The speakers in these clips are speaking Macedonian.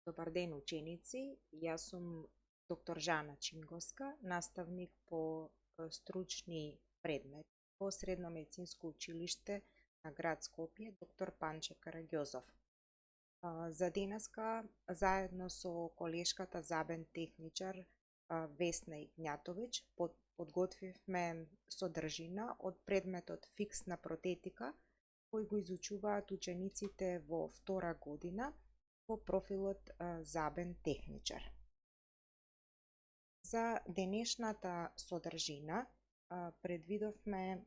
Добар ден, ученици. Јас сум доктор Жана Чинговска, наставник по стручни предмети во Средно медицинско училиште на град Скопје, доктор Панче Караѓозов. За денеска, заедно со колешката забен техничар Весна Игњатовиќ, подготвивме содржина од предметот фиксна протетика, кој го изучуваат учениците во втора година во профилот забен техничар. За денешната содржина предвидовме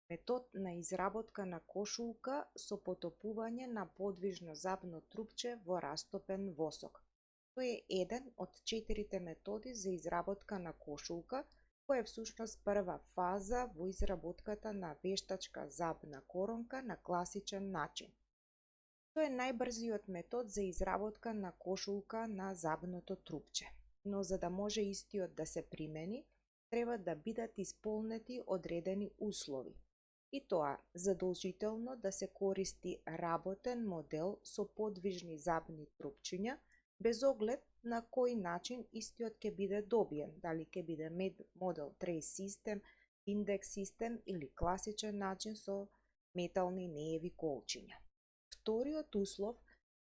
метод на изработка на кошулка со потопување на подвижно забно трупче во растопен восок. Тој е еден од 4 методи за изработка на кошулка, која е всушност прва фаза во изработката на вештачка забна коронка на класичен начин. Тој е најбрзиот метод за изработка на кошулка на забното трупче, но за да може истиот да се примени, треба да бидат исполнети одредени услови. И тоа задолжително да се користи работен модел со подвижни забни трупчиња, без оглед на кој начин истиот ќе биде добиен, дали ќе биде модел трейс систем, индекс систем или класичен начин со метални нееви колчиња. Вториот услов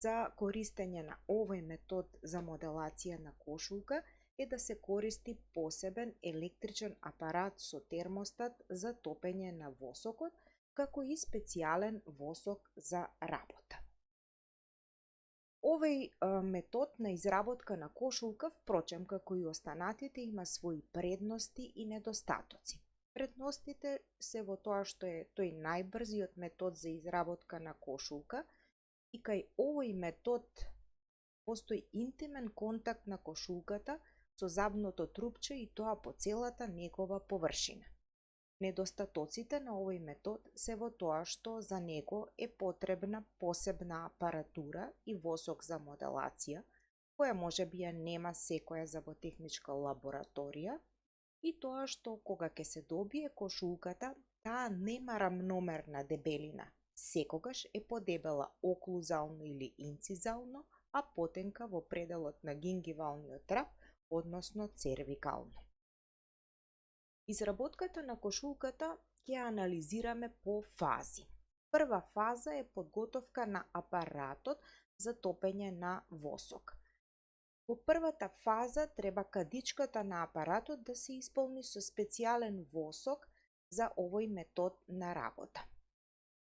за користење на овој метод за моделација на кошулка е да се користи посебен електричен апарат со термостат за топење на восокот, како и специјален восок за работа. Овој метод на изработка на кошулка, впрочем, како и останатите, има своји предности и недостатоци. Предностите се во тоа што е тој најбрзиот метод за изработка на кошулка и кај овој метод постои интимен контакт на кошулката со забното трупче и тоа по целата негова површина. Недостатоците на овој метод се во тоа што за него е потребна посебна апаратура и восок за моделација, која можеби ја нема секоја заботехничка лабораторија, и тоа што кога ќе се добие кошулката, таа нема рамномерна дебелина, секогаш е подебела оклузално или инцизално, а потенка во пределот на гингивалниот трап, односно цервикално. Изработката на кошулката ќе анализираме по фази. Прва фаза е подготовка на апаратот за топење на восок. Во првата фаза треба кадичката на апаратот да се исполни со специјален восок за овој метод на работа.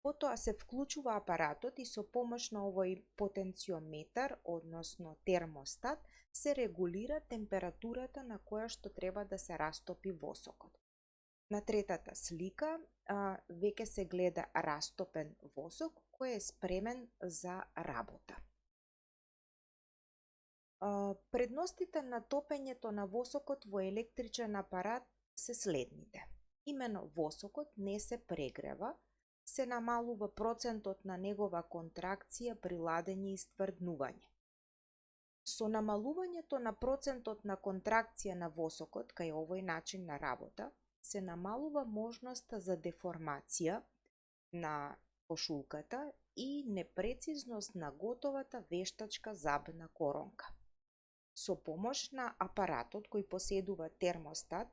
Потоа се вклучува апаратот и со помош на овој потенциометар, односно термостат, се регулира температурата на која што треба да се растопи восокот. На третата слика веќе се гледа растопен восок кој е спремен за работа. Предностите на топењето на восокот во електричен апарат се следните. Имено восокот не се прегрева, се намалува процентот на негова контракција при ладење и стврднување. Со намалувањето на процентот на контракција на восокот кај овој начин на работа, се намалува можноста за деформација на кошулката и непрецизност на готовата вештачка забна коронка. Со помош на апаратот кој поседува термостат,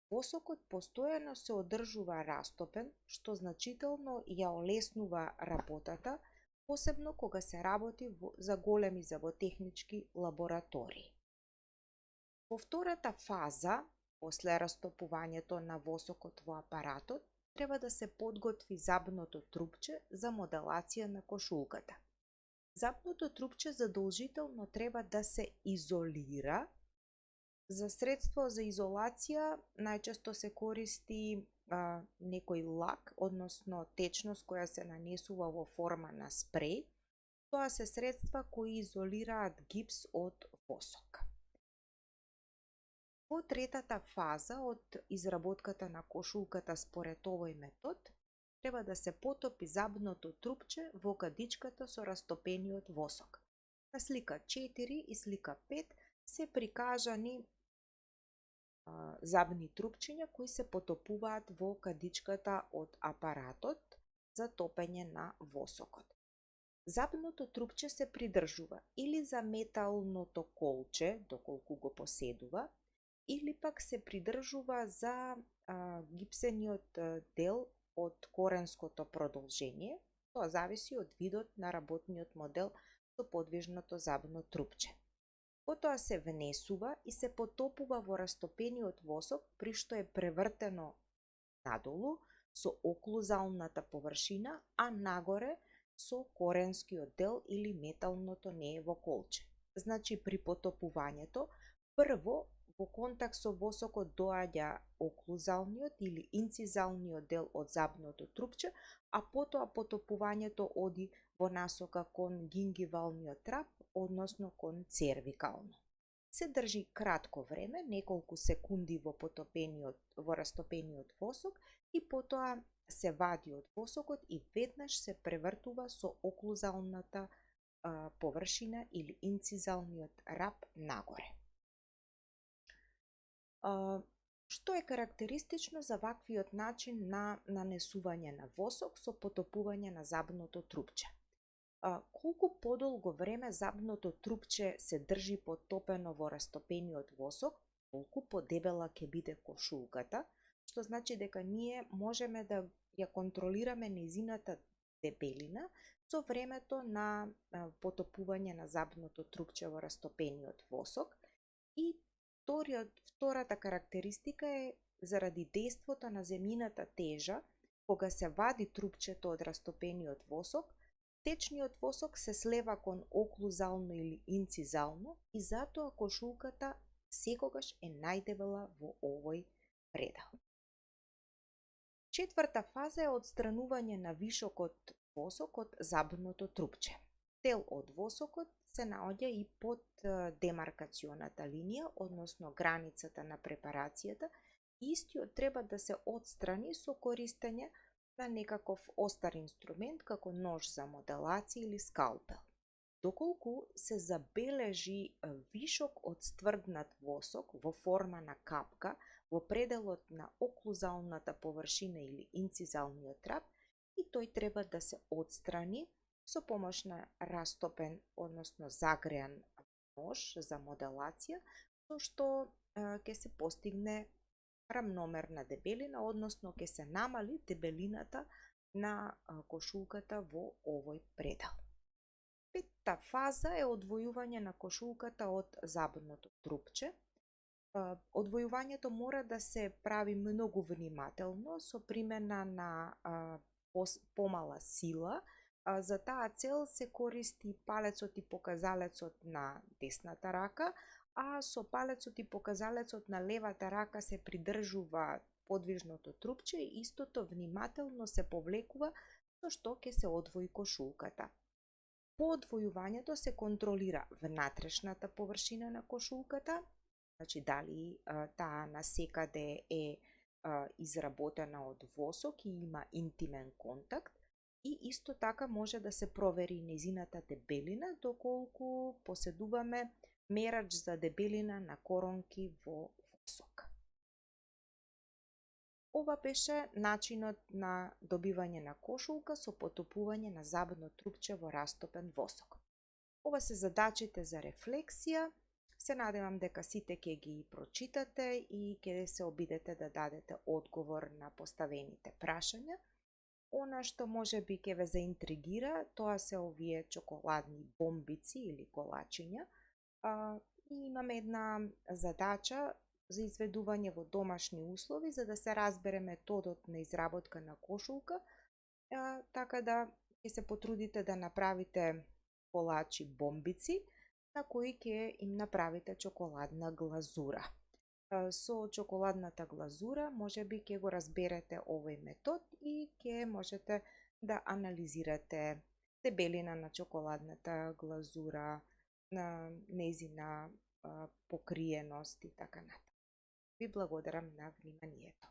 восокот постојано се одржува растопен, што значително ја олеснува работата, посебно кога се работи за големи заботехнички лаборатории. Во втората фаза, после растопувањето на восокот во апаратот, треба да се подготви забното трупче за моделација на кошулката. Забното трупче задолжително треба да се изолира. За средство за изолација најчесто се користи некој лак, односно течност која се нанесува во форма на спреј. Тоа се средства кои изолираат гипс од восок. Во третата фаза од изработката на кошулката според овој метод, треба да се потопи забното трупче во кадичката со растопениот восок. На слика 4 и слика 5 се прикажани забни трупчиња кои се потопуваат во кадичката од апаратот за топење на восокот. Забното трупче се придржува или за металното колче, доколку го поседува, или пак се придржува за гипсениот дел од коренското продолжение. Тоа зависи од видот на работниот модел со подвижното забно трупче. Потоа се внесува и се потопува во растопениот восок, при што е превртено надолу со оклузалната површина, а нагоре со коренскиот дел или металното неево колче. Значи при потопувањето, прво во контакт со восокот доаѓа оклузалниот или инцизалниот дел од забното трупче, а потоа потопувањето оди во насока кон гингивалниот трап, односно кон цервикално. Се држи кратко време, неколку секунди во растопениот восок и потоа се вади од восокот и веднаш се превртува со оклузалната површина или инцизалниот рап нагоре. Што е карактеристично за ваквиот начин на нанесување на восок со потопување на забното трупче? Колку подолго време забното трупче се држи потопено во растопениот восок, толку подебела ќе биде кошулката, што значи дека ние можеме да ја контролираме нејзината дебелина со времето на потопување на забното трупче во растопениот восок. И втората карактеристика е заради дејството на земјината тежа, кога се вади трупчето од растопениот восок, течниот восок се слева кон оклузално или инцизално и затоа кошулката секогаш е најдебела во овој предел. Четврта фаза е одстранување на вишокот восок од забното трупче. Дел од восокот се наоѓа и под демаркационата линија, односно границата на препарацијата, и истиот треба да се одстрани со користење на некаков остар инструмент како нож за моделација или скалпел. Доколку се забележи вишок од стврднат восок во форма на капка во пределот на оклузалната површина или инцизалниот трап, и тој треба да се одстрани со помош на растопен, односно загреан нож за моделација, со што ќе се постигне рамномерна дебелина, односно ќе се намали дебелината на кошулката во овој предел. Петта фаза е одвојување на кошулката од забното трупче. Одвојувањето мора да се прави многу внимателно, со примена на помала сила. За таа цел се користи палецот и показалецот на десната рака, а со палецот и показалецот на левата рака се придржува подвижното трупче и истото внимателно се повлекува, со што ќе се одвои кошулката. По одвојувањето се контролира внатрешната површина на кошулката, значи дали таа насекаде е изработена од восок и има интимен контакт, и исто така може да се провери нејзината дебелина, доколку поседуваме мерач за дебелина на коронки во восок. Ова беше начинот на добивање на кошулка со потопување на забно трупче во растопен восок. Ова се задачите за рефлексија. Се надевам дека сите ќе ги прочитате и ќе се обидете да дадете одговор на поставените прашања. Она што може би ќе ве заинтригира, тоа се овие чоколадни бомбици или колачиња. И имаме една задача за изведување во домашни услови, за да се разбере методот на изработка на кошулка, така да ќе се потрудите да направите колачи бомбици, на кои ќе им направите чоколадна глазура. Со чоколадната глазура можеби ќе го разберете овој метод и ќе можете да анализирате дебелина на чоколадната глазура, на нејзина покриеност и така натаму. Ви благодарам на вниманието.